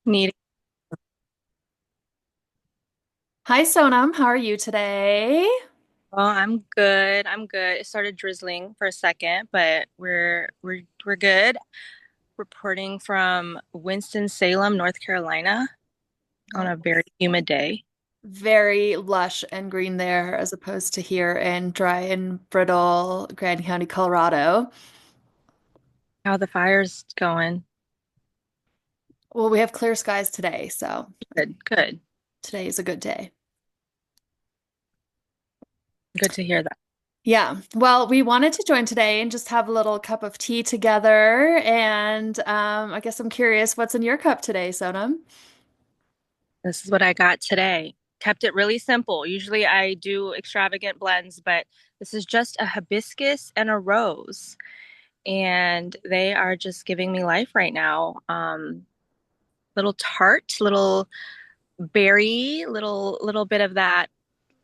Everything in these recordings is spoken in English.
Need Hi Sonam, how are you today? well, I'm good. I'm good. It started drizzling for a second, but we're good. Reporting from Winston-Salem, North Carolina on a very humid day. Very lush and green there as opposed to here in dry and brittle Grand County, Colorado. How the fire's going? Well, we have clear skies today, so Good, good. today is a good day. Good to hear that. Yeah, well, we wanted to join today and just have a little cup of tea together. And I guess I'm curious, what's in your cup today, Sonam? This is what I got today. Kept it really simple. Usually I do extravagant blends, but this is just a hibiscus and a rose, and they are just giving me life right now. Little tart, little berry, little bit of that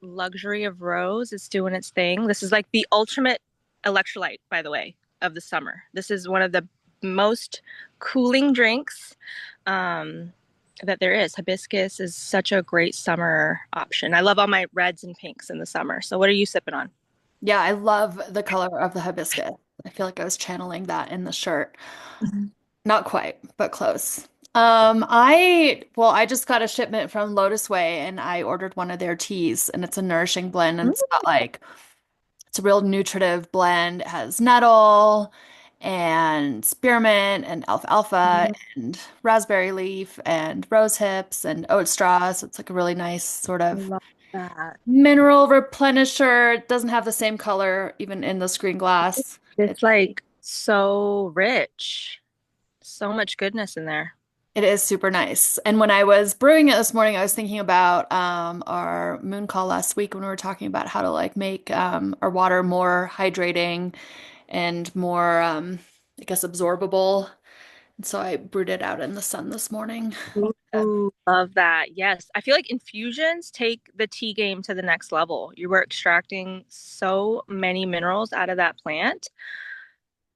luxury of rose is doing its thing. This is like the ultimate electrolyte, by the way, of the summer. This is one of the most cooling drinks that there is. Hibiscus is such a great summer option. I love all my reds and pinks in the summer. So what are you sipping on? Yeah, I love the color of the hibiscus. I feel like I was channeling that in the shirt. Mhm. Not quite, but close. I just got a shipment from Lotus Way and I ordered one of their teas and it's a nourishing blend and it's a real nutritive blend. It has nettle and spearmint and alfalfa Mm, and raspberry leaf and rose hips and oat straw. So it's like a really nice sort I of love that. mineral replenisher. It doesn't have the same color even in the screen glass. It's like so rich. So much goodness in there. It is super nice. And when I was brewing it this morning, I was thinking about our moon call last week when we were talking about how to like make our water more hydrating and more, I guess, absorbable. And so I brewed it out in the sun this morning. Ooh, love that. Yes. I feel like infusions take the tea game to the next level. You were extracting so many minerals out of that plant.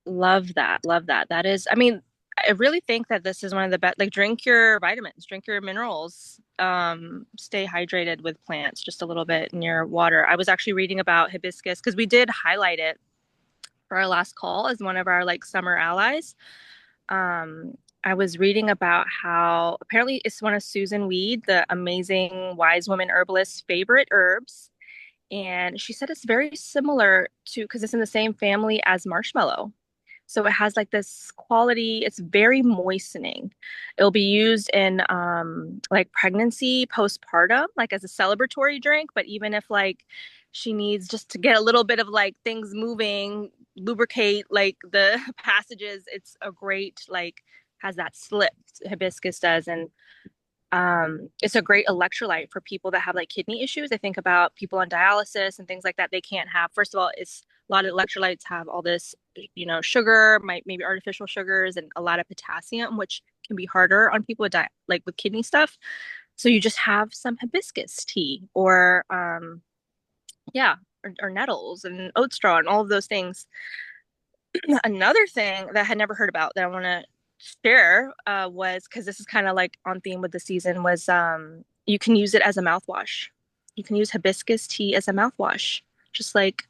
Love that. Love that. That is, I mean, I really think that this is one of the best, like drink your vitamins, drink your minerals, stay hydrated with plants just a little bit in your water. I was actually reading about hibiscus because we did highlight it for our last call as one of our like summer allies. Um, I was reading about how apparently it's one of Susan Weed, the amazing wise woman herbalist's favorite herbs. And she said it's very similar to, because it's in the same family as marshmallow. So it has like this quality, it's very moistening. It'll be used in like pregnancy, postpartum, like as a celebratory drink, but even if like she needs just to get a little bit of like things moving, lubricate like the passages, it's a great like has that slip hibiscus does, and it's a great electrolyte for people that have like kidney issues. I think about people on dialysis and things like that. They can't have, first of all, it's a lot of electrolytes have all this, sugar, maybe artificial sugars, and a lot of potassium, which can be harder on people with like with kidney stuff. So you just have some hibiscus tea or, yeah, or nettles and oat straw and all of those things. Another thing that I had never heard about that I want to share was because this is kind of like on theme with the season was you can use it as a mouthwash. You can use hibiscus tea as a mouthwash. Just like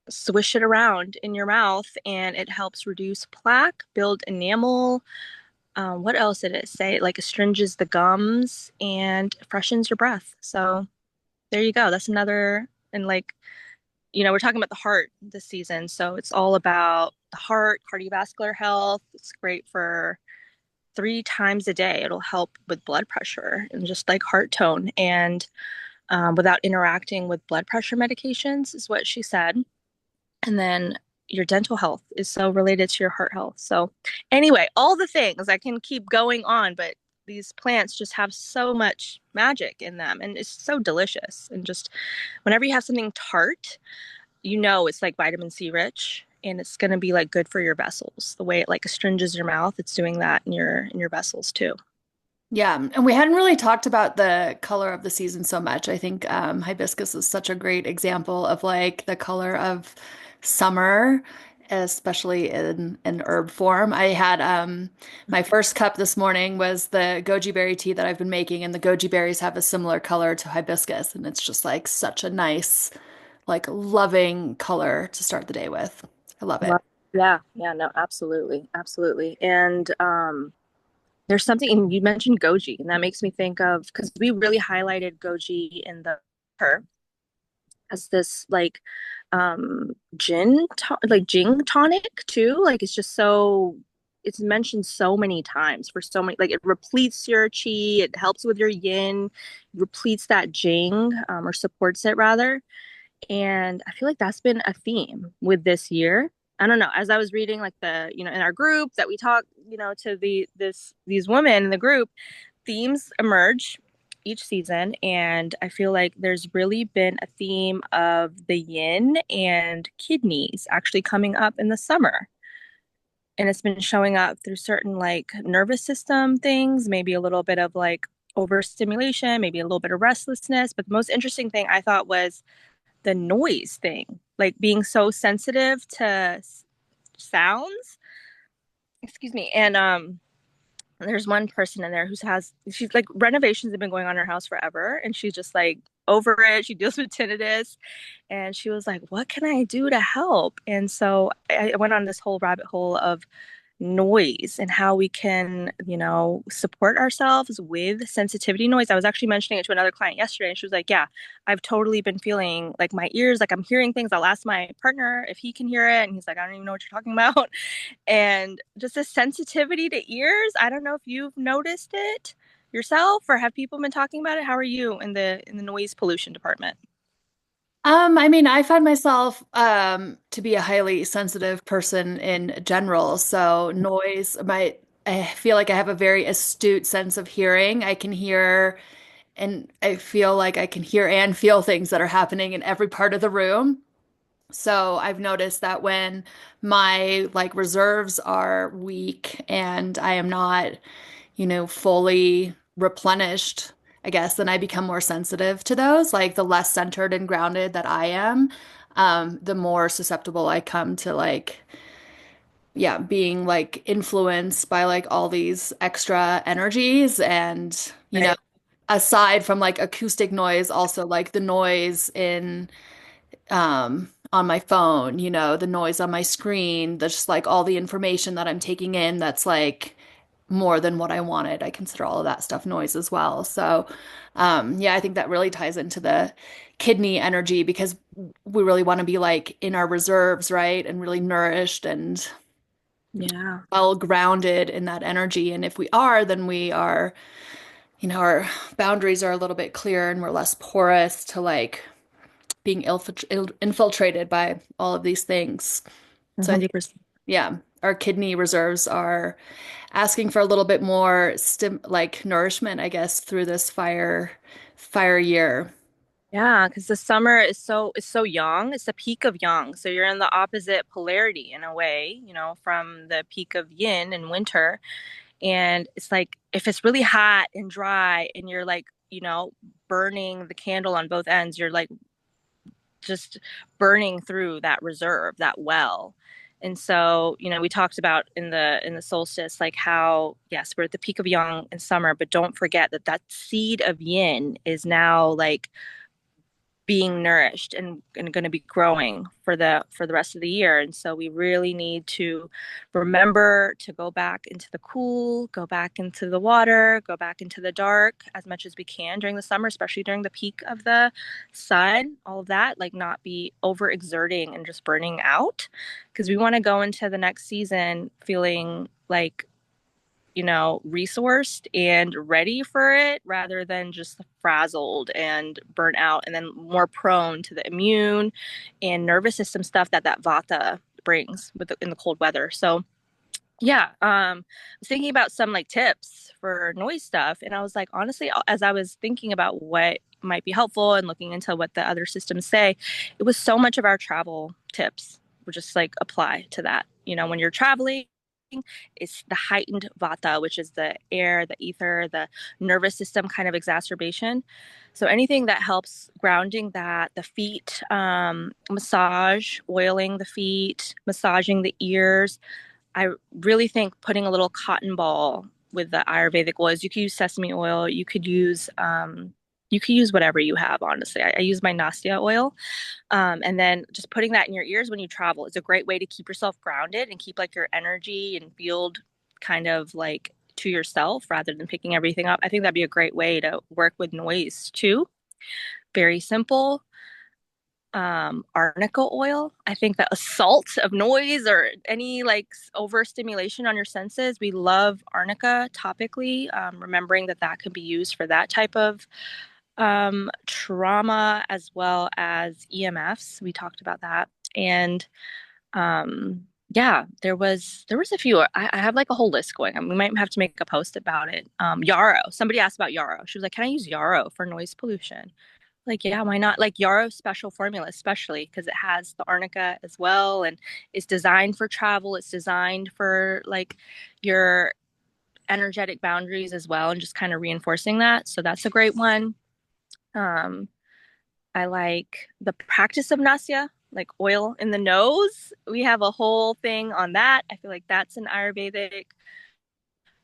swish it around in your mouth and it helps reduce plaque, build enamel. What else did it say? Like astringes the gums and freshens your breath. So there you go. That's another, and like we're talking about the heart this season. So it's all about the heart, cardiovascular health. It's great for 3 times a day. It'll help with blood pressure and just like heart tone, and without interacting with blood pressure medications, is what she said. And then your dental health is so related to your heart health. So, anyway, all the things I can keep going on, but these plants just have so much magic in them and it's so delicious. And just whenever you have something tart, it's like vitamin C rich and it's going to be like good for your vessels. The way it like astringes your mouth, it's doing that in your vessels too. Yeah, and we hadn't really talked about the color of the season so much. I think hibiscus is such a great example of like the color of summer especially in an herb form. I had my first cup this morning was the goji berry tea that I've been making, and the goji berries have a similar color to hibiscus, and it's just like such a nice, like loving color to start the day with. I love it. Love- Yeah, yeah, no, absolutely, absolutely. And there's something, and you mentioned goji, and that makes me think of because we really highlighted goji in the her as this like like gin tonic too. Like it's just so it's mentioned so many times for so many like it repletes your chi, it helps with your yin, repletes that jing or supports it rather. And I feel like that's been a theme with this year. I don't know. As I was reading like in our group that we talk, to these women in the group, themes emerge each season, and I feel like there's really been a theme of the yin and kidneys actually coming up in the summer. And it's been showing up through certain like nervous system things, maybe a little bit of like overstimulation, maybe a little bit of restlessness. But the most interesting thing I thought was the noise thing, like being so sensitive to sounds. Excuse me. And there's one person in there she's like renovations have been going on in her house forever, and she's just like over it. She deals with tinnitus, and she was like, "What can I do to help?" And so I went on this whole rabbit hole of noise and how we can, support ourselves with sensitivity noise. I was actually mentioning it to another client yesterday, and she was like, "Yeah, I've totally been feeling like my ears, like I'm hearing things. I'll ask my partner if he can hear it, and he's like, I don't even know what you're talking about." And just a sensitivity to ears. I don't know if you've noticed it yourself or have people been talking about it. How are you in the noise pollution department? I mean, I find myself to be a highly sensitive person in general. So I feel like I have a very astute sense of hearing. I can hear and I feel like I can hear and feel things that are happening in every part of the room. So I've noticed that when my like reserves are weak and I am not, fully replenished, I guess, then I become more sensitive to those. Like the less centered and grounded that I am, the more susceptible I come to like, yeah, being like influenced by like all these extra energies and, Right. aside from like acoustic noise, also like the noise in on my phone, the noise on my screen, the just like all the information that I'm taking in that's like more than what I wanted. I consider all of that stuff noise as well. So, yeah, I think that really ties into the kidney energy because we really want to be like in our reserves, right? And really nourished and Yeah. well grounded in that energy. And if we are, then we are, our boundaries are a little bit clearer and we're less porous to like being infiltrated by all of these things. So I think, 100%. yeah, our kidney reserves are asking for a little bit more like nourishment, I guess, through this fire year. Yeah, because the summer is so young. It's the peak of yang. So you're in the opposite polarity in a way, from the peak of yin in winter. And it's like if it's really hot and dry and you're like, burning the candle on both ends, you're like just burning through that reserve, that well. And so, we talked about in the solstice, like how, yes, we're at the peak of yang in summer, but don't forget that that seed of yin is now like being nourished and going to be growing for the rest of the year. And so we really need to remember to go back into the cool, go back into the water, go back into the dark as much as we can during the summer, especially during the peak of the sun, all of that, like not be overexerting and just burning out, because we want to go into the next season feeling like, resourced and ready for it rather than just frazzled and burnt out, and then more prone to the immune and nervous system stuff that vata brings in the cold weather. So yeah, I was thinking about some like tips for noise stuff, and I was like, honestly, as I was thinking about what might be helpful and looking into what the other systems say, it was so much of our travel tips would just like apply to that. When you're traveling, It's the heightened vata, which is the air, the ether, the nervous system kind of exacerbation. So anything that helps grounding that, the feet, massage, oiling the feet, massaging the ears. I really think putting a little cotton ball with the Ayurvedic oils. You could use sesame oil. You could use whatever you have. Honestly, I use my Nastia oil, and then just putting that in your ears when you travel is a great way to keep yourself grounded and keep like your energy and field kind of like to yourself rather than picking everything up. I think that'd be a great way to work with noise too. Very simple. Arnica oil. I think the assault of noise or any like overstimulation on your senses, we love arnica topically, remembering that that can be used for that type of trauma as well as EMFs. We talked about that. And yeah, there was a few. I have like a whole list going. We might have to make a post about it. Yarrow. Somebody asked about yarrow. She was like, "Can I use yarrow for noise pollution?" Like, yeah, why not? Like yarrow special formula, especially because it has the arnica as well, and it's designed for travel. It's designed for like your energetic boundaries as well, and just kind of reinforcing that. So that's a great one. Um, I like the practice of nasya, like oil in the nose. We have a whole thing on that. I feel like that's an Ayurvedic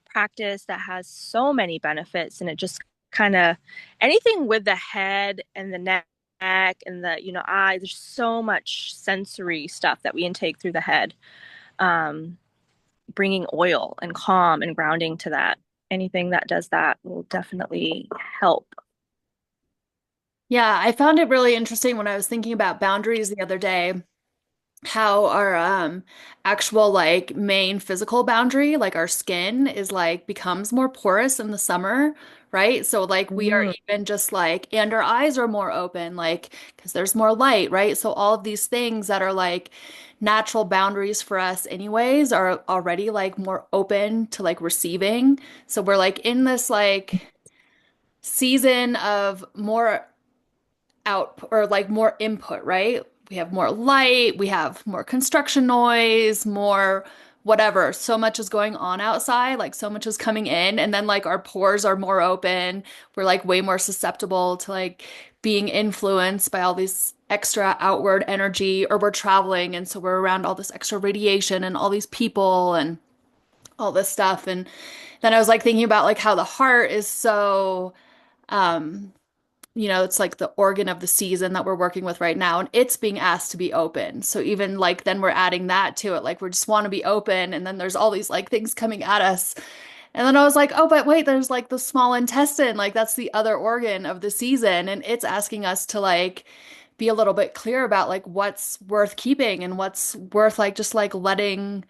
practice that has so many benefits, and it just kind of anything with the head and the neck and the eye. There's so much sensory stuff that we intake through the head. Um, Bringing oil and calm and grounding to that. Anything that does that will definitely help. Yeah, I found it really interesting when I was thinking about boundaries the other day, how our actual like main physical boundary, like our skin is like becomes more porous in the summer, right? So like we are Mm, even just like and our eyes are more open like because there's more light, right? So all of these things that are like natural boundaries for us anyways are already like more open to like receiving. So we're like in this like season of more out or like more input, right? We have more light, we have more construction noise, more whatever. So much is going on outside, like so much is coming in, and then like our pores are more open. We're like way more susceptible to like being influenced by all these extra outward energy, or we're traveling and so we're around all this extra radiation and all these people and all this stuff. And then I was like thinking about like how the heart is so um it's like the organ of the season that we're working with right now, and it's being asked to be open. So even like then we're adding that to it, like we just want to be open, and then there's all these like things coming at us. And then I was like, oh, but wait, there's like the small intestine, like that's the other organ of the season, and it's asking us to like be a little bit clear about like what's worth keeping and what's worth like just like letting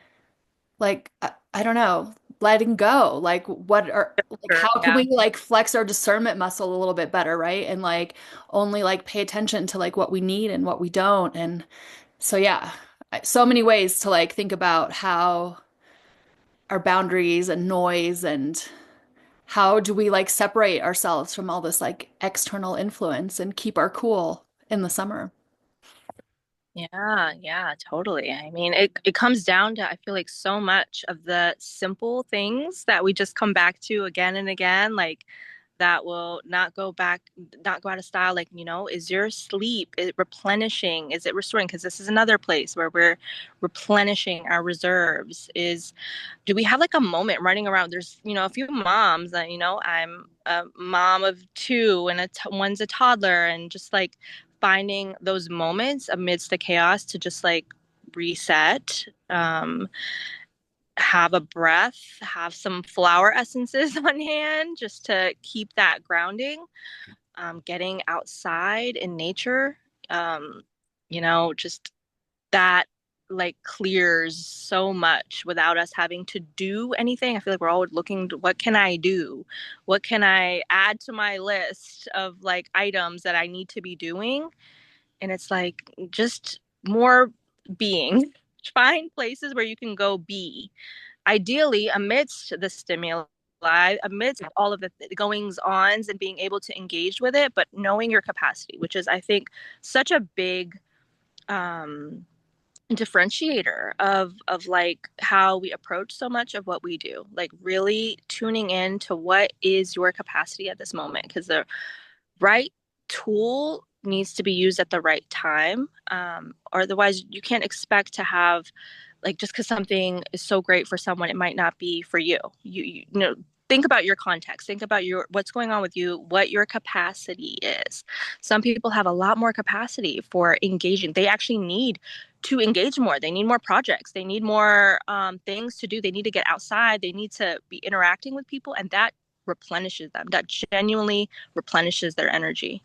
like I don't know, letting go. Like what are like sure. how can Yeah. we like flex our discernment muscle a little bit better, right? And like only like pay attention to like what we need and what we don't. And so yeah, so many ways to like think about how our boundaries and noise and how do we like separate ourselves from all this like external influence and keep our cool in the summer. Yeah, yeah, totally. I mean, it comes down to, I feel like so much of the simple things that we just come back to again and again, like that will not go back, not go out of style. Like, is your sleep, is it replenishing? Is it restoring? Because this is another place where we're replenishing our reserves. Do we have like a moment running around? There's, a few moms that, I'm a mom of two and one's a toddler, and just like finding those moments amidst the chaos to just like reset, have a breath, have some flower essences on hand just to keep that grounding, getting outside in nature, just that like clears so much without us having to do anything. I feel like we're always looking to what can I do? What can I add to my list of like items that I need to be doing? And it's like just more being. Find places where you can go be. Ideally, amidst the stimuli, amidst all of the goings ons and being able to engage with it, but knowing your capacity, which is, I think, such a big um, differentiator of like how we approach so much of what we do, like really tuning in to what is your capacity at this moment, because the right tool needs to be used at the right time, or otherwise you can't expect to have, like, just because something is so great for someone, it might not be for you. You know, think about your context, think about your what's going on with you, what your capacity is. Some people have a lot more capacity for engaging. They actually need to engage more. They need more projects. They need more things to do. They need to get outside. They need to be interacting with people, and that replenishes them. That genuinely replenishes their energy.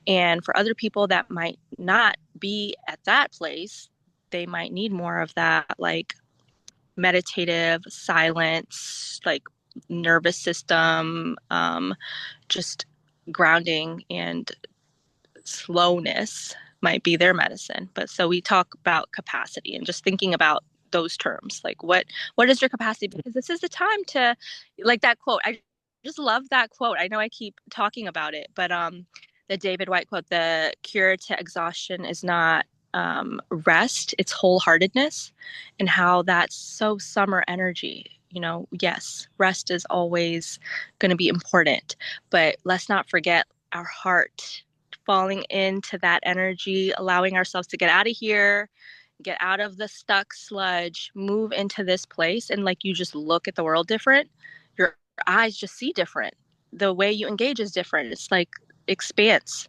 And for other people that might not be at that place, they might need more of that, like meditative silence, like nervous system, just grounding and slowness might be their medicine. But so we talk about capacity and just thinking about those terms, like what is your capacity, because this is the time to, like that quote, I just love that quote. I know I keep talking about it, but the David White quote, the cure to exhaustion is not rest, it's wholeheartedness. And how that's so summer energy. You know, yes, rest is always going to be important, but let's not forget our heart, falling into that energy, allowing ourselves to get out of here, get out of the stuck sludge, move into this place. And like you just look at the world different. Your eyes just see different. The way you engage is different. It's like expanse.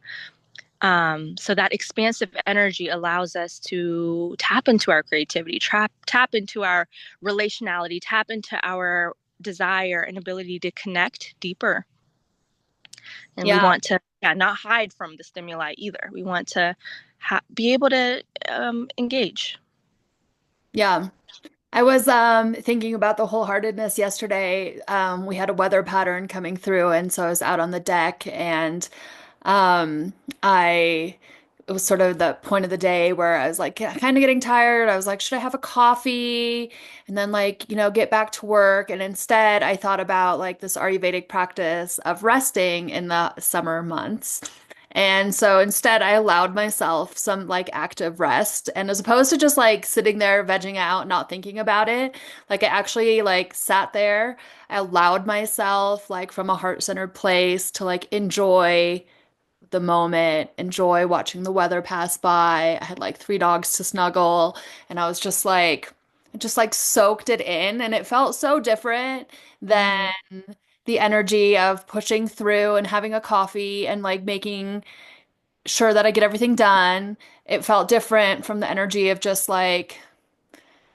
So that expansive energy allows us to tap into our creativity, tap into our relationality, tap into our desire and ability to connect deeper. And we Yeah. want to, yeah, not hide from the stimuli either. We want to be able to engage. Yeah. I was thinking about the wholeheartedness yesterday. We had a weather pattern coming through, and so I was out on the deck, and um, I it was sort of the point of the day where I was like kind of getting tired. I was like, should I have a coffee and then like, get back to work? And instead, I thought about like this Ayurvedic practice of resting in the summer months. And so instead, I allowed myself some like active rest. And as opposed to just like sitting there vegging out, not thinking about it, like I actually like sat there. I allowed myself like from a heart-centered place to like enjoy the moment, enjoy watching the weather pass by. I had like three dogs to snuggle, and I was just like soaked it in, and it felt so different than Mm, the energy of pushing through and having a coffee and like making sure that I get everything done. It felt different from the energy of just like,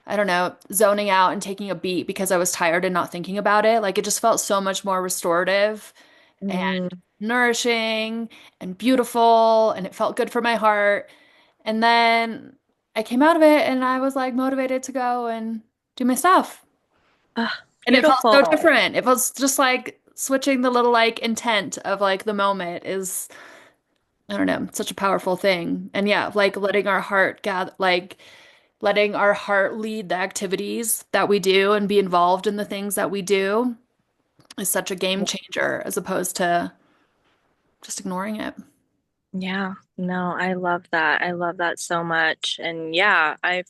I don't know, zoning out and taking a beat because I was tired and not thinking about it. Like it just felt so much more restorative and mm. nourishing and beautiful, and it felt good for my heart. And then I came out of it and I was like motivated to go and do my stuff. And it felt so Beautiful. different. It was just like switching the little like intent of like the moment is, I don't know, such a powerful thing. And yeah, like letting our heart gather, like letting our heart lead the activities that we do and be involved in the things that we do is such a game changer as opposed to just ignoring it. Yeah, no, I love that. I love that so much. And yeah, I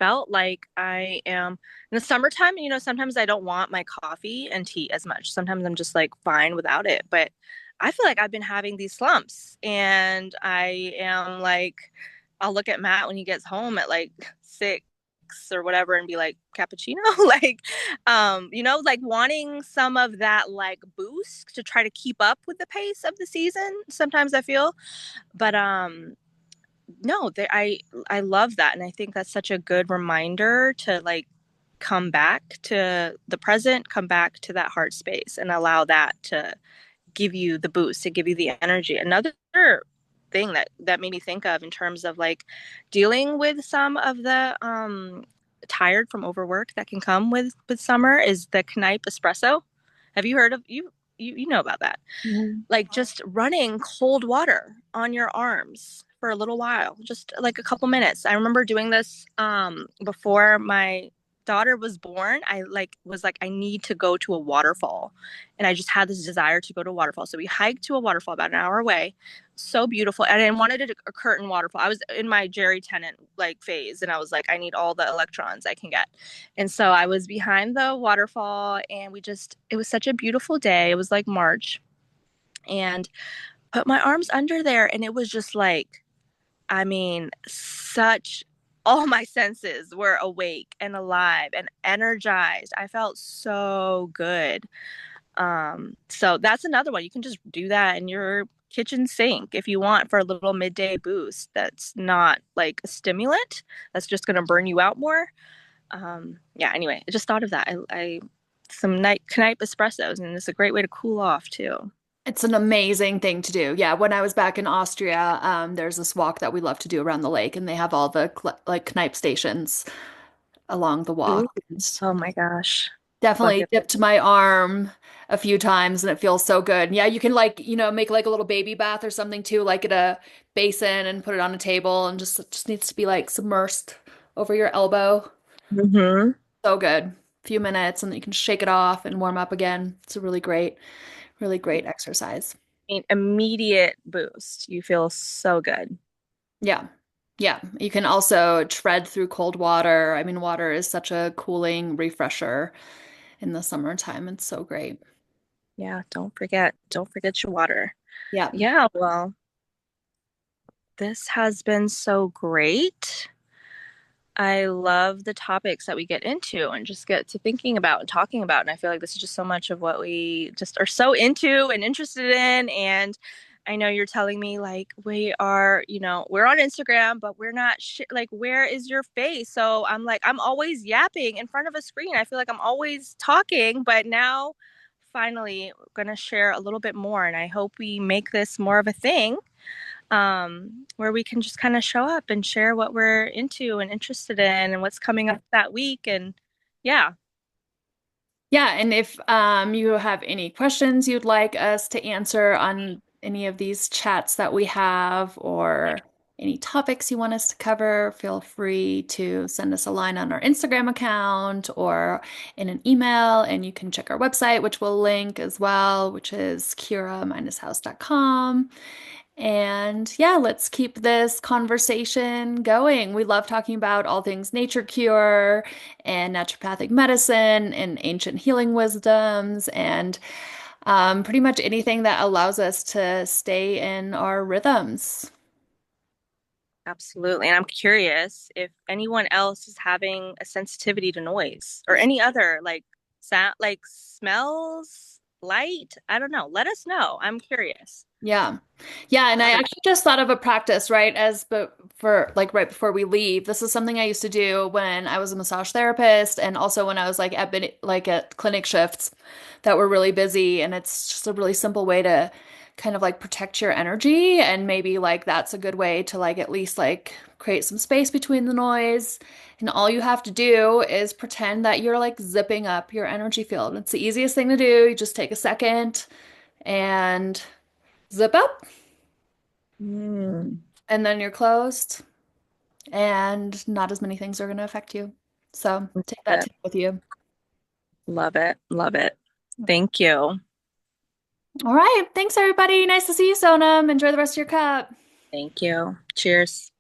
felt like I am in the summertime, you know, sometimes I don't want my coffee and tea as much. Sometimes I'm just like fine without it. But I feel like I've been having these slumps, and I am like, I'll look at Matt when he gets home at like 6 or whatever and be like, cappuccino, like, you know, like wanting some of that like boost to try to keep up with the pace of the season. Sometimes I feel, but no, I love that, and I think that's such a good reminder to like come back to the present, come back to that heart space, and allow that to give you the boost, to give you the energy. Another thing that made me think of in terms of like dealing with some of the tired from overwork that can come with summer is the Knipe espresso. Have you heard of you know about that? Mhm. Like just running cold water on your arms for a little while, just like a couple minutes. I remember doing this before my daughter was born, I like was like, I need to go to a waterfall. And I just had this desire to go to a waterfall. So we hiked to a waterfall about an hour away. So beautiful. And I wanted it a curtain waterfall. I was in my Jerry tenant like phase and I was like, I need all the electrons I can get. And so I was behind the waterfall and it was such a beautiful day. It was like March and put my arms under there and it was just like, I mean, such all my senses were awake and alive and energized. I felt so good. So that's another one. You can just do that in your kitchen sink if you want for a little midday boost. That's not like a stimulant. That's just going to burn you out more. Yeah, anyway, I just thought of that. I some night knife espressos and it's a great way to cool off too. It's an amazing thing to do. Yeah, when I was back in Austria, there's this walk that we love to do around the lake, and they have all the like Kneipp stations along the Ooh, walk. And oh my gosh. definitely Bucket. dipped my arm a few times, and it feels so good. Yeah, you can like, make like a little baby bath or something too, like at a basin and put it on a table, and just needs to be like submersed over your elbow. Mm-hmm. So good. A few minutes, and then you can shake it off and warm up again. It's a really great exercise. Mean, immediate boost. You feel so good. Yeah. Yeah. You can also tread through cold water. I mean, water is such a cooling refresher in the summertime. It's so great. Yeah, don't forget your water. Yeah. Yeah, well, this has been so great. I love the topics that we get into and just get to thinking about and talking about. And I feel like this is just so much of what we just are so into and interested in. And I know you're telling me like we are, we're on Instagram, but we're not like, where is your face? So I'm like, I'm always yapping in front of a screen. I feel like I'm always talking, but now finally going to share a little bit more. And I hope we make this more of a thing where we can just kind of show up and share what we're into and interested in and what's coming up that week. And yeah, Yeah. And if you have any questions you'd like us to answer on any of these chats that we have, or any topics you want us to cover, feel free to send us a line on our Instagram account or in an email. And you can check our website, which we'll link as well, which is cura-house.com. And yeah, let's keep this conversation going. We love talking about all things nature cure and naturopathic medicine and ancient healing wisdoms and pretty much anything that allows us to stay in our rhythms. absolutely. And I'm curious if anyone else is having a sensitivity to noise or any other like sound, like smells, light. I don't know. Let us know. I'm curious. Yeah. Yeah, and I Love it. actually just thought of a practice, right? But for like right before we leave. This is something I used to do when I was a massage therapist and also when I was like at clinic shifts that were really busy, and it's just a really simple way to kind of like protect your energy, and maybe like that's a good way to like at least like create some space between the noise. And all you have to do is pretend that you're like zipping up your energy field. It's the easiest thing to do. You just take a second and zip up, Mm, and then you're closed, and not as many things are going to affect you. So take that love it. tip with you. Love it. Love it. Thank you. All right. Thanks, everybody. Nice to see you, Sonam. Enjoy the rest of your cup. Thank you. Cheers.